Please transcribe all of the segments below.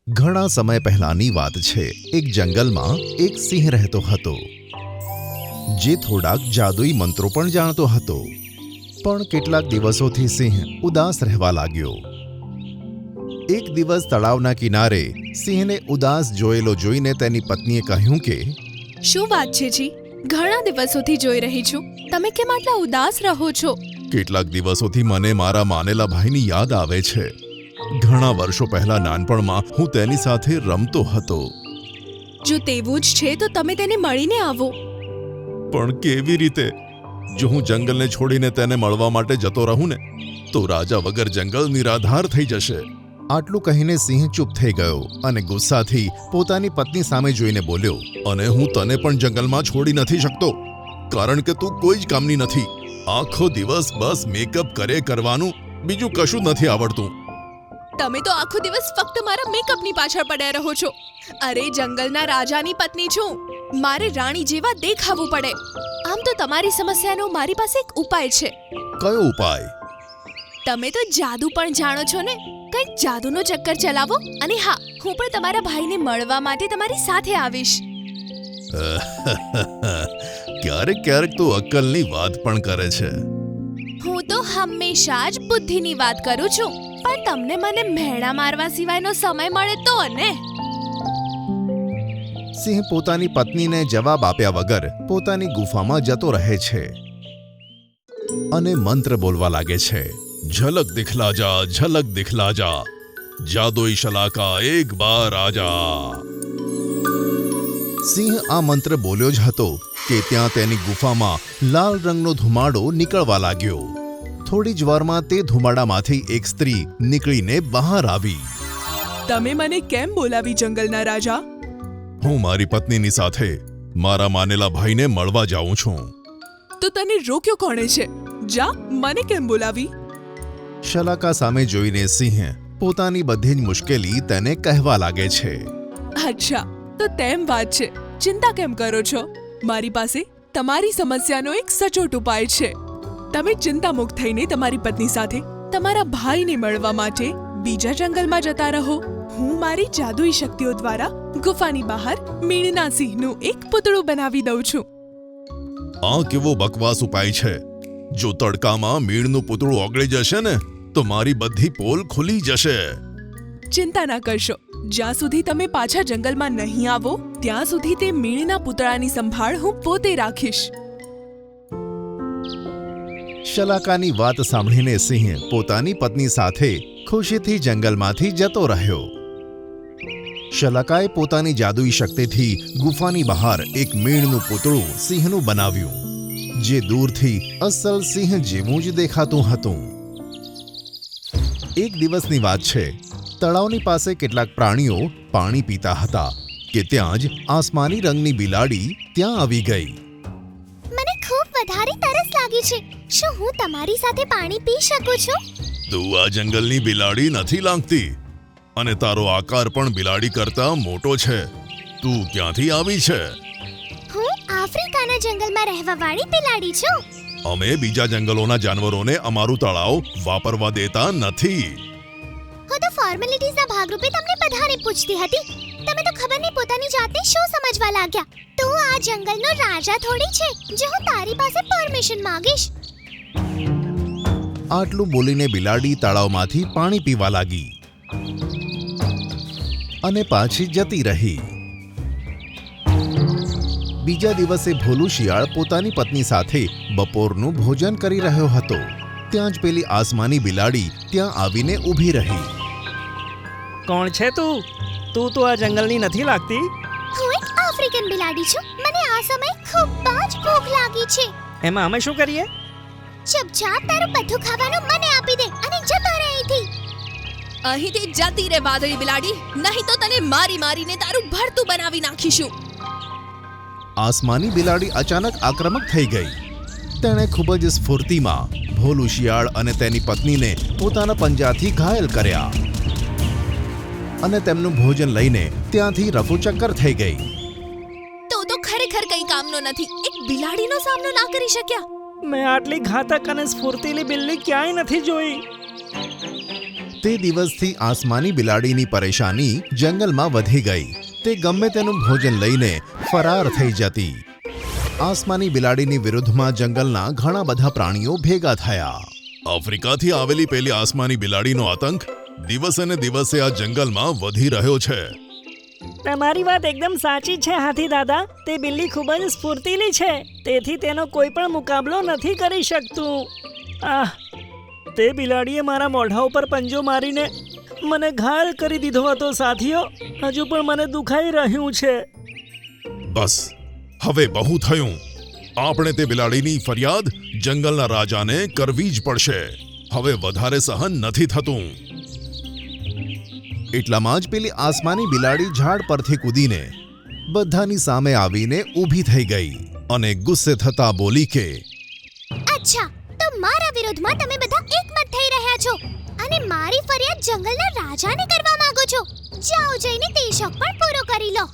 ઘણા સમય પહેલાની વાત છે। એક જંગલમાં એક સિંહ રહેતો હતો, જે થોડાક જાદુઈ મંત્રો પણ જાણતો હતો। પણ કેટલાક દિવસોથી સિંહ ઉદાસ રહેવા લાગ્યો। એક દિવસ તળાવના કિનારે સિંહને ઉદાસ જોયેલો જોઈને તેની પત્નીએ કહ્યું કે, શું વાત છે જી? ઘણા દિવસોથી જોઈ રહી છું, તમે કેમ આટલા ઉદાસ રહો છો? કેટલાક દિવસોથી મને મારા માનેલા ભાઈની યાદ આવે છે। ઘણા વર્ષો પહેલા નાનપણમાં હું તેની સાથે રમતો હતો। જો તેવું જ છે તો તમે તેને મળીને આવો। પણ કેવી રીતે? જો હું જંગલને છોડીને તેને મળવા માટે જતો રહું ને, તો રાજા વગર જંગલ નિરાધાર થઈ જશે। આટલું કહીને સિંહ ચૂપ થઈ ગયો અને ગુસ્સાથી પોતાની પત્ની સામે જોઈને બોલ્યો, અને હું તને પણ જંગલમાં છોડી નથી શકતો, કારણ કે તું કોઈ જ કામની નથી। આખો દિવસ બસ મેકઅપ કરવાનું, બીજું કશું નથી આવડતું। તમે તો આખો દિવસ ફક્ત મારા મેકઅપની પાછળ પડ્યા રહો છો। અરે, જંગલના રાજાની પત્ની છું, મારે રાણી જેવા દેખાવું પડે। આમ તો તમારી સમસ્યાનો મારી પાસે એક ઉપાય છે। કયો ઉપાય? તમે તો જાદુ પણ જાણો છો ને, કંઈક જાદુનો ચક્કર ચલાવો અને હા, હું પણ તમારા ભાઈને મળવા માટે તમારી સાથે આવીશ। ક્યારેક ક્યારેક તો અક્કલની વાત પણ કરે છે। હું તો હંમેશા જ બુદ્ધિની વાત કરું છું, પણ તમને મને મહેણા મારવા સિવાયનો સમય મળે તો ને। સિંહ પોતાની પત્નીને જવાબ આપ્યા વગર પોતાની ગુફામાં જતો રહે છે અને મંત્ર બોલવા લાગે છે, ઝલક દિખલા જા, ઝલક દિખલા જા, જાદુઈ શલાકા એક બાર આજા। સિંહ આ મંત્ર બોલ્યો જ હતો કે ત્યાં તેની ગુફામાં લાલ રંગનો ધુમાડો નીકળવા લાગ્યો। થોડી જ વારમાં તે ધુમાડામાંથી એક સ્ત્રી નીકળીને બહાર આવી। તમે મને કેમ બોલાવી જંગલના રાજા? હું મારી પત્નીની સાથે મારા માનેલા ભાઈને મળવા જાઉં છું। તો તને રોક્યો કોણે છે? જા, મને કેમ બોલાવી? શલાકા સામે જોઈને સિંહ પોતાની બધી જ મુશ્કેલી તેને કહેવા લાગે છે। અચ્છા, તો તેમ વાત છે। ચિંતા કેમ કરો છો? મારી પાસે તમારી સમસ્યાનો એક સચોટ ઉપાય છે। તમે ચિંતા મુક્ત થઈને તમારી પત્ની સાથે તમારા ભાઈને મળવા માટે બીજા જંગલમાં જતા રહો। હું મારી જાદુઈ શક્તિઓ દ્વારા ગુફાની બહાર મીણના સિંહનું એક પૂતળું બનાવી દઉં છું। આ કેવો બકવાસ ઉપાય છે? જો તડકામાં મીણનું પૂતળું ઓગળી જશે ને, તો મારી બધી પોલ ખુલી જશે। ચિંતા ના કરશો, જ્યાં સુધી તમે પાછા જંગલમાં નહીં આવો ત્યાં સુધી તે મીણના પૂતળાની સંભાળ હું પોતે રાખીશ। શલાકાની વાત સાંભળીને સિંહ પોતાની પત્ની સાથે ખુશીથી જંગલમાંથી જતો રહ્યો। શલાકાએ પોતાની જાદુઈ શક્તિથી ગુફાની બહાર એક મીણનું પૂતળું સિંહનું બનાવ્યું, જે દૂરથી અસલ સિંહ જેવું જ દેખાતું હતું। એક દિવસની વાત છે। તળાવની પાસે કેટલાક પ્રાણીઓ પાણી પીતા હતા કે ત્યાં જ આસમાની રંગની બિલાડી ત્યાં આવી ગઈ। મને ખૂબ વધારે તરસ લાગી છે, શું હું તમારી સાથે પાણી પી શકું છું? તું આ જંગલની બિલાડી નથી લાગતી, અને તારો આકાર પણ બિલાડી કરતા મોટો છે। તું ક્યાંથી આવી છે? હું આફ્રિકાના જંગલમાં રહેવાવાળી બિલાડી છું। અમે બીજા જંગલોના જાનવરોને અમારું તળાવ વાપરવા દેતા નથી। હું તો ફોર્મેલિટીઝના ભાગરૂપે તમને બધાને પૂછતી હતી, તમે તો ખબર નહીં પોતાની જાતને શું સમજવા લાગ્યા। તું આ જંગલનો રાજા થોડી છે, જે હું તારી પાસે પરમિશન માંગીશ। આટલું બોલીને બિલાડી તળાવમાંથી પાણી પીવા લાગી અને પાછી જતી રહી। બીજા દિવસે ભોલું શિયાળ પોતાની પત્ની સાથે બપોરનું ભોજન કરી રહ્યો હતો। ત્યાં જ પેલી આસમાની બિલાડી ત્યાં આવીને ઊભી રહી। કોણ છે તું? તું તો આ જંગલની નથી લાગતી। હું એક આફ્રિકન બિલાડી છું, મને આ સમયે ખૂબ જ ભૂખ લાગી છે। એમાં અમે શું કરીએ? ચૂપચાપ તારું બધું ખાવાનું મને આપી દે અને જતો રહે અહીંથી। અહીંથી જતી રે વાદળી બિલાડી, નહીં તો તને મારી મારીને તારું ભરતું બનાવી નાખીશું। આસમાની બિલાડી અચાનક આક્રમક થઈ ગઈ। તેણે ખૂબ જ સ્ફૂર્તિમાં ભોલું શિયાળ અને તેની પત્નીને પોતાના પંજાથી ઘાયલ કર્યા અને તેમનું ભોજન લઈને ત્યાંથી રફુચક્કર થઈ ગઈ। તો ખરેખર કંઈ કામનો નથી, એક બિલાડીનો સામનો ના કરી શક્યા। મેં આટલી ઘાતક અને સ્ફૂર્તિલી બિલ્લી ક્યાંય નથી જોઈ। તે દિવસથી આસમાની બિલાડીની પરેશાની જંગલમાં વધી ગઈ. તે ગમે તેનું ભોજન લઈને ફરાર થઈ જતી. આસમાની બિલાડીની વિરુદ્ધમાં જંગલના ઘણા બધા પ્રાણીઓ ભેગા થયા. આફ્રિકાથી આવેલી પેલી આસમાની બિલાડીનો આતંક દિવસે ને દિવસે આ જંગલમાં વધી રહ્યો છે. તમારી વાત એકદમ સાચી છે હાથી દાદા. તે બિલ્લી ખૂબ જ સ્ફૂર્તિલી છે, તેથી તેનો કોઈ પણ મુકાબલો નથી કરી શકતું. તે બિલાડીએ મારા મોઢા ઉપર પંજો મારીને મને ઘાયલ કરી દીધો હતો સાથીઓ. હજુ પણ મને દુખાઈ રહ્યું છે. બસ, હવે બહુ થયું. આપણે તે બિલાડીની ફરિયાદ જંગલના રાજાને કરવી જ પડશે. હવે વધારે સહન નથી થતું. એટલામાં જ પેલી આસમાની બિલાડી ઝાડ પરથી કૂદીને બધાની સામે આવીને ઊભી થઈ ગઈ અને ગુસ્સે થતા બોલી કે, અચ્છા, તો મારા વિરોધમાં તમે બધા એકમત થઈ રહ્યા છો અને મારી ફરિયાદ જંગલના રાજાને કરવા માંગો છો. જાઓ જઈને તે શોખ પણ પૂરો કરી લો.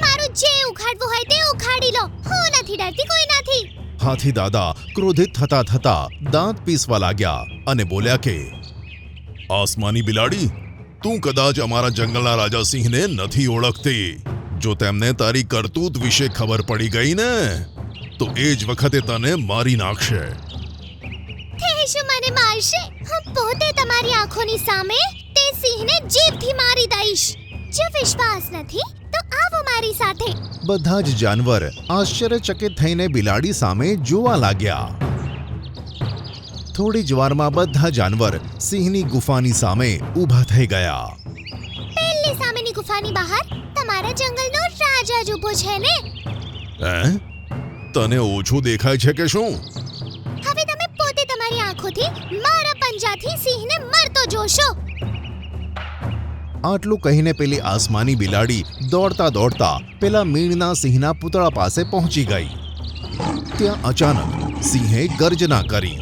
મારું જે ઉખાડવું હોય તે ઉખાડી લો. હું નથી ડરતી કોઈનાથી. હાથી દાદા ક્રોધિત થતા થતા દાંત પીસવા લાગ્યા અને બોલ્યા કે, આસમાની બિલાડી, તું કદાચ અમારા જંગલના રાજા સિંહને નથી ઓળખતી. જો તેમને તારી કરતૂત વિશે ખબર પડી ગઈ ને, તો એ જ વખતે તને મારી નાખશે. તે શું મને મારશે? હું પોતે તમારી આંખોની સામે તે સિંહને જીભથી મારી દઈશ. જો વિશ્વાસ નથી તો આવો મારી સાથે. બધા જ જાનવર આશ્ચર્યચકિત થઈને બિલાડી સામે જોવા લાગ્યા. થોડી જ વારમાં બધા જાનવર સિંહની ગુફાની સામે ઊભા થઈ ગયા. પેલી સામેની ગુફાની બહાર તમારા જંગલનો રાજા જ ઊભો છે ને? તને ઓછું દેખાય છે કે શું? હવે તમે પોતે તમારી આંખોથી મારા પંજાથી સિંહને મરતો જોશો. આટલું કહીને પેલી આસમાની બિલાડી દોડતા દોડતા પેલા મીણના સિંહના પૂતળા પાસે પહોંચી ગઈ. ત્યાં અચાનક સિંહે ગર્જના કરી.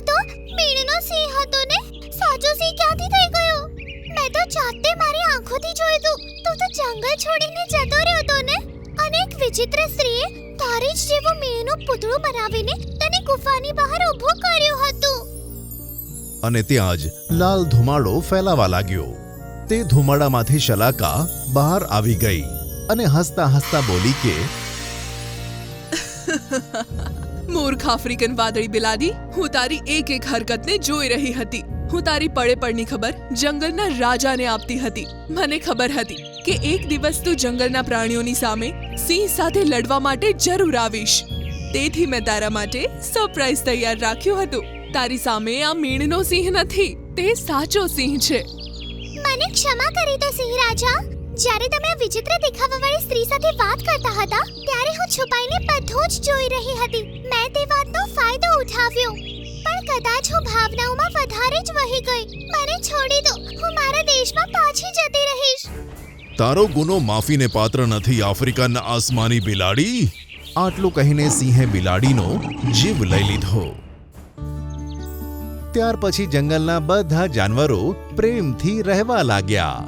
તો મીણનો સિંહ હતો ને? સાચો સિંહ ક્યાંથી થઈ ગયો? મેં તો જાતે મારી આંખોથી જોયું હતું. તું તો જંગલ છોડીને જતો રહ્યો હતો ને? અને એક વિચિત્ર સ્ત્રીએ તારી જ જેવું મીણનું પૂતળું બનાવીને તને ગુફાની બહાર ઊભો કર્યો હતો. અને ત્યાં જ લાલ ધુમાડો ફેલાવા લાગ્યો. તે ધુમાડામાંથી શલાકા બહાર આવી ગઈ અને હસતા હસતા બોલી કે, મૂર્ખ આફ્રિકન વાદળી બિલાડી, હું તારી એક એક હરકતને જોઈ રહી હતી. હું તારી પડે પડની ખબર જંગલના રાજાને આપતી હતી. મને ખબર હતી કે એક દિવસ તું જંગલના પ્રાણીઓની સામે સિંહ સાથે લડવા માટે જરૂર આવીશ. તેથી મેં તારા માટે સરપ્રાઈઝ તૈયાર રાખ્યું હતું. તારી સામે આ મીણનો સિંહ નથી, તે સાચો સિંહ છે. મને ક્ષમા કરી દો સિંહ રાજા. જ્યારે તમે આ વિચિત્ર દેખાવાવાળી સ્ત્રી સાથે વાત કરતા હતા ત્યારે હું છુપાઈને બધું જ જોઈ રહી હતી. મેં તે વાતનો ફાયદો ઉઠાવ્યો, પણ કદાચ હું ભાવનાઓમાં વધારે જ વહી ગઈ. મને છોડી દો, હું મારા દેશમાં પાછી જતી રહીશ. તારો ગુનો માફીને પાત્ર નથી, આફ્રિકન આસમાની બિલાડી. આટલું કહીને સિંહે બિલાડીનો જીવ લઈ લીધો. ત્યાર પછી જંગલના બધા જાનવરો પ્રેમથી રહેવા લાગ્યા.